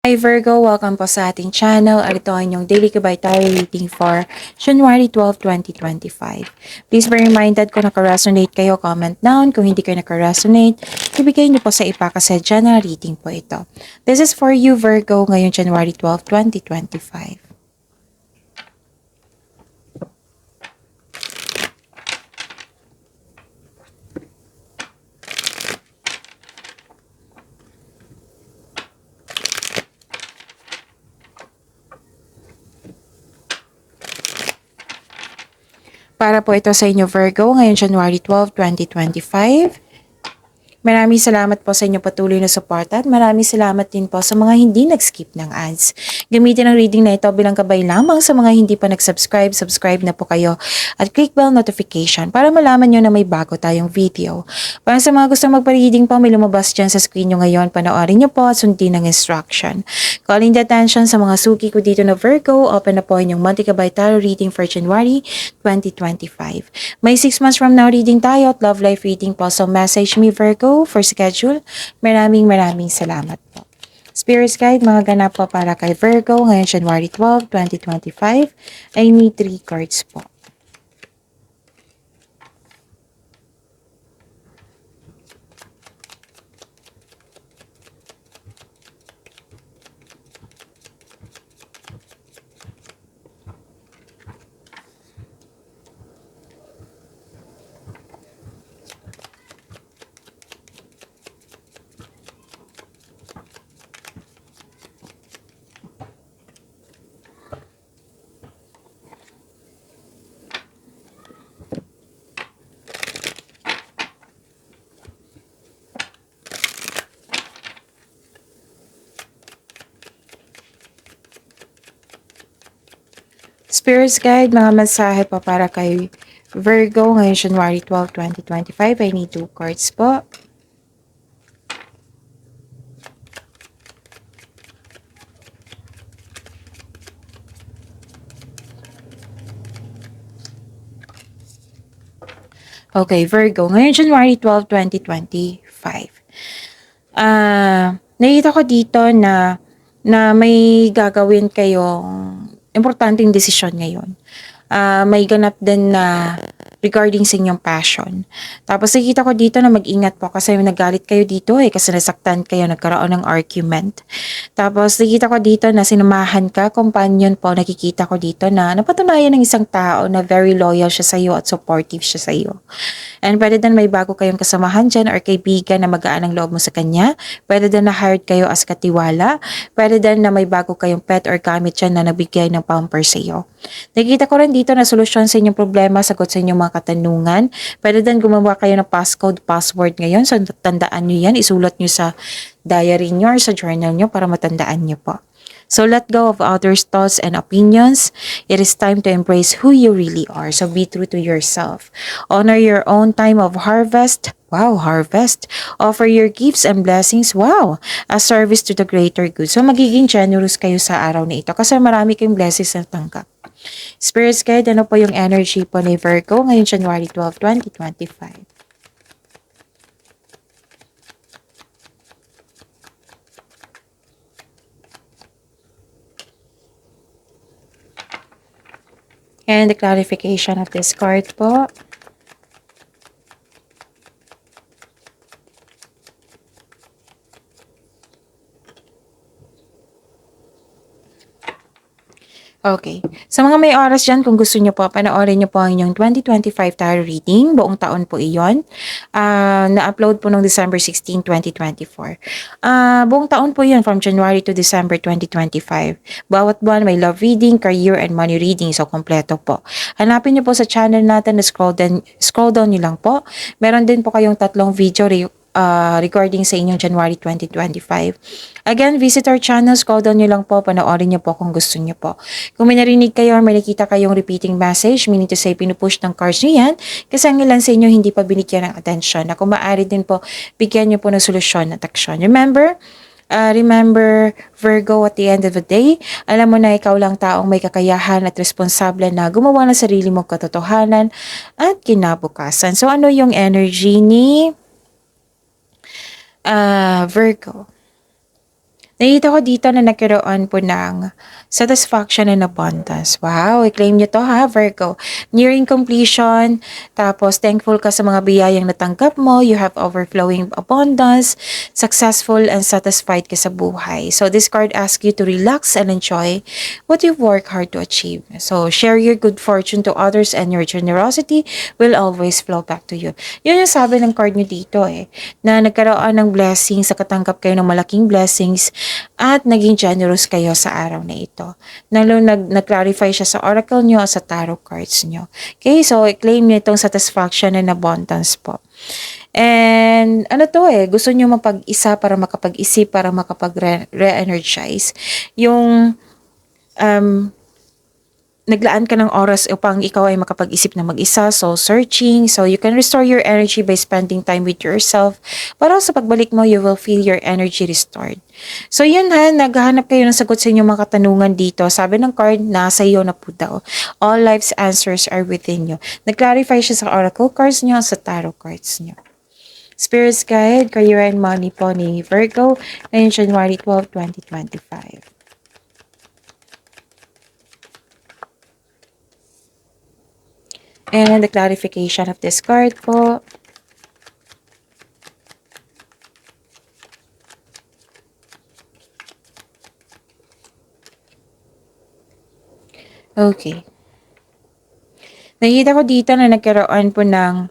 Hi Virgo, welcome po sa ating channel. Ito ang inyong daily kabay-tayo reading for January 12, 2025. Please be reminded kung naka-resonate kayo, comment down. Kung hindi kayo naka-resonate, ibigay niyo po sa iba kasi general reading po ito. This is for you Virgo ngayong January 12, 2025. Para po ito sa inyo Virgo ngayong January 12, 2025. Maraming salamat po sa inyo patuloy na suporta at maraming salamat din po sa mga hindi nag-skip ng ads. Gamitin ang reading na ito bilang gabay lamang sa mga hindi pa nag-subscribe. Subscribe na po kayo at click bell notification para malaman nyo na may bago tayong video. Para sa mga gusto magpa-reading po, may lumabas dyan sa screen nyo ngayon. Panoorin nyo po at sundin ang instruction. Calling the attention sa mga suki ko dito na Virgo, open na po inyong monthly gabay tarot reading for January 2025. May 6 months from now reading tayo at love life reading po. So message me Virgo for schedule. Maraming salamat po. Spirit Guide, mga ganap po para kay Virgo ngayon January 12, 2025. I need 3 cards po. Spirit Guide, mga mensahe po para kay Virgo ngayon January 12, 2025. I need 2 cards po. Okay, Virgo, ngayon January 12, 2025. Nakita ko dito na may gagawin kayong importanteng desisyon ngayon. May ganap din na regarding sa inyong passion. Tapos nakita ko dito na mag-ingat po kasi nagalit kayo dito kasi nasaktan kayo, nagkaroon ng argument. Tapos nakita ko dito na sinamahan ka, companion po, nakikita ko dito na napatunayan ng isang tao na very loyal siya sa iyo at supportive siya sa iyo. And pwede din may bago kayong kasamahan dyan or kaibigan na magaan ang loob mo sa kanya. Pwede din na hired kayo as katiwala. Pwede din na may bago kayong pet or gamit dyan na nabigay ng pamper sa iyo. Nakikita ko rin dito na solusyon sa inyong problema, sagot sa inyong mga katanungan. Pwede din gumawa kayo ng passcode, password ngayon. So tandaan nyo yan, isulat nyo sa diary nyo or sa journal nyo para matandaan nyo po. So let go of others' thoughts and opinions. It is time to embrace who you really are. So be true to yourself. Honor your own time of harvest. Wow, harvest. Offer your gifts and blessings. Wow, a service to the greater good. So magiging generous kayo sa araw na ito kasi marami kayong blessings na tanggap. Spirit Guide, ano po yung energy po ni Virgo ngayon January 12, 2025? And the clarification of this card po. Okay. Sa mga may oras dyan, kung gusto nyo po, panoorin nyo po ang inyong 2025 tarot reading. Buong taon po iyon. Na-upload po noong December 16, 2024. Buong taon po yun from January to December 2025. Bawat buwan may love reading, career, and money reading. So, kompleto po. Hanapin nyo po sa channel natin na scroll down nyo lang po. Meron din po kayong 3 video regarding sa inyong January 2025. Again, visit our channel, scroll down nyo lang po, panoorin nyo po kung gusto nyo po. Kung may narinig kayo or may nakita kayong repeating message, meaning to say pinupush ng cards nyo yan, kasi ang ilan sa inyo hindi pa binigyan ng atensyon. Na kung maaari din po, bigyan nyo po ng solusyon at aksyon. Remember, Virgo, at the end of the day, alam mo na ikaw lang taong may kakayahan at responsable na gumawa ng sarili mong katotohanan at kinabukasan. So, ano yung energy ni Virgo? Nakita ko dito na nagkaroon po ng satisfaction and abundance. Wow, i-claim nyo to ha, Virgo. Nearing completion, tapos thankful ka sa mga biyayang natanggap mo, you have overflowing abundance, successful and satisfied ka sa buhay. So this card asks you to relax and enjoy what you've worked hard to achieve. So share your good fortune to others and your generosity will always flow back to you. Yun yung sabi ng card nyo dito na nagkaroon ng blessings, sa katanggap kayo ng malaking blessings at naging generous kayo sa araw na ito. Nag-clarify siya sa oracle nyo at sa tarot cards nyo. Okay, so i-claim nyo itong satisfaction and abundance po. And ano to gusto nyo mapag-isa para makapag-isip, para makapag-re-energize. Yung naglaan ka ng oras upang ikaw ay makapag-isip na mag-isa, soul searching. So you can restore your energy by spending time with yourself. Para sa pagbalik mo, you will feel your energy restored. So yun naghahanap kayo ng sagot sa inyong mga katanungan dito. Sabi ng card, nasa iyo na po daw. All life's answers are within you. Nag-clarify siya sa oracle cards nyo, sa tarot cards nyo. Spirit's Guide, Career and Money po ni Virgo, ngayong January 12, 2025. And the clarification of this card po. Okay. Nakita ko dito na nagkaroon po ng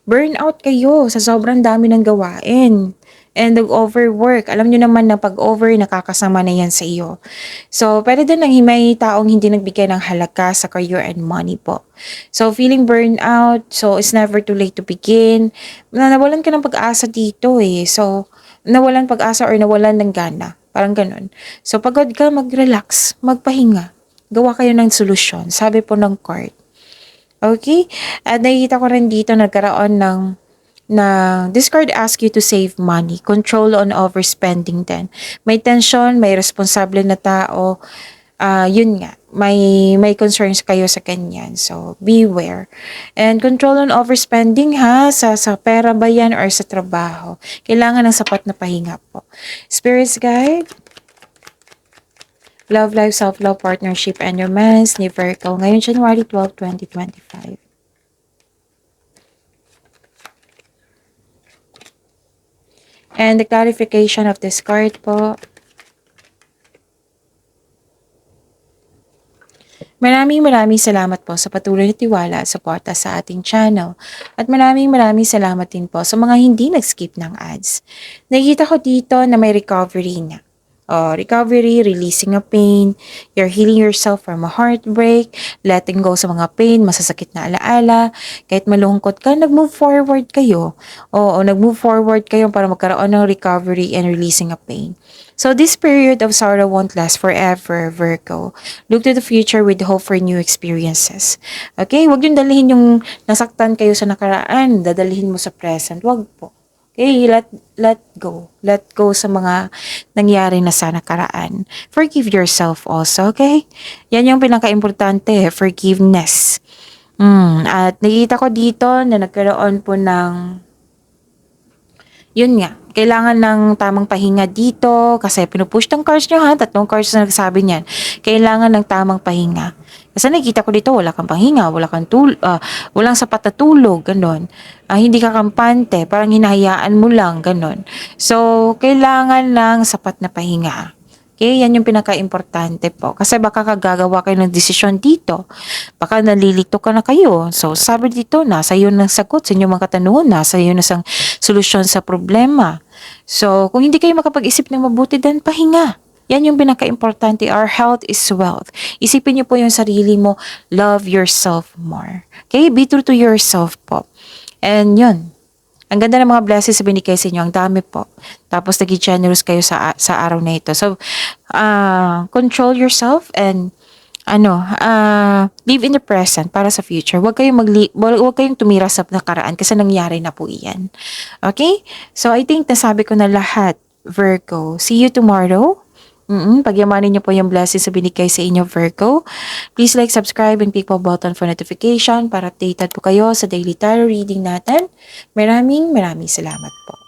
burnout kayo sa sobrang dami ng gawain. And nag-overwork. Alam nyo naman na pag-over, nakakasama na yan sa iyo. So, pwede din lang may taong hindi nagbigay ng halaga sa career and money po. So, feeling burnout. So, it's never too late to begin. Nawalan ka ng pag-asa dito So, nawalan pag-asa or nawalan ng gana. Parang ganun. So, pagod ka, mag-relax, magpahinga. Gawa kayo ng solusyon. Sabi po ng card. Okay? At nakikita ko rin dito nagkaroon ng this card asks you to save money, control on overspending din. May tension, may responsable na tao, yun nga, may concerns kayo sa kanyan. So, beware. And control on overspending sa pera ba yan or sa trabaho. Kailangan ng sapat na pahinga po. Spirit's Guide, Love Life, Self-Love, Partnership, and Romance ni Virgo, ngayon January 12, 2025. And the clarification of this card po. Maraming salamat po sa patuloy na tiwala at suporta sa ating channel. At maraming salamat din po sa mga hindi nag-skip ng ads. Nakikita ko dito na may recovery na. Recovery, releasing a pain, you're healing yourself from a heartbreak, letting go sa mga pain, masasakit na alaala, kahit malungkot ka, nag-move forward kayo. Nag-move forward kayo para magkaroon ng recovery and releasing a pain. So this period of sorrow won't last forever, Virgo. Look to the future with hope for new experiences. Okay, huwag yung dalhin yung nasaktan kayo sa nakaraan, dadalhin mo sa present. Huwag po. Okay, let go. Let go sa mga nangyari na sa nakaraan. Forgive yourself also, okay? Yan yung pinaka-importante, forgiveness. At nakita ko dito na nagkaroon po ng, yun nga, kailangan ng tamang pahinga dito kasi pinupush tong cards nyo 3 cards na nagsabi niyan. Kailangan ng tamang pahinga. Kasi nakikita ko dito, wala kang pahinga, walang sapat na tulog, ganon. Hindi ka kampante, parang hinahayaan mo lang, ganon. So, kailangan ng sapat na pahinga. Okay, yan yung pinaka-importante po. Kasi baka kagagawa kayo ng desisyon dito. Baka nalilito ka na kayo. So, sabi dito, nasa iyo ng sagot sa inyong mga katanungan, nasa iyo na sang solusyon sa problema. So, kung hindi kayo makapag-isip ng mabuti, then pahinga. Yan yung pinaka-importante. Our health is wealth. Isipin niyo po yung sarili mo. Love yourself more. Okay? Be true to yourself po. And yun. Ang ganda ng mga blessings sa binigay sa inyo. Ang dami po. Tapos naging generous kayo sa araw na ito. So, control yourself and live in the present para sa future. Huwag kayong tumira sa nakaraan kasi nangyari na po iyan. Okay? So, I think nasabi ko na lahat, Virgo. See you tomorrow. Pagyamanin niyo po yung blessings sa binigay sa inyo, Virgo. Please like, subscribe, and click po button for notification para updated po kayo sa daily tarot reading natin. Maraming salamat po.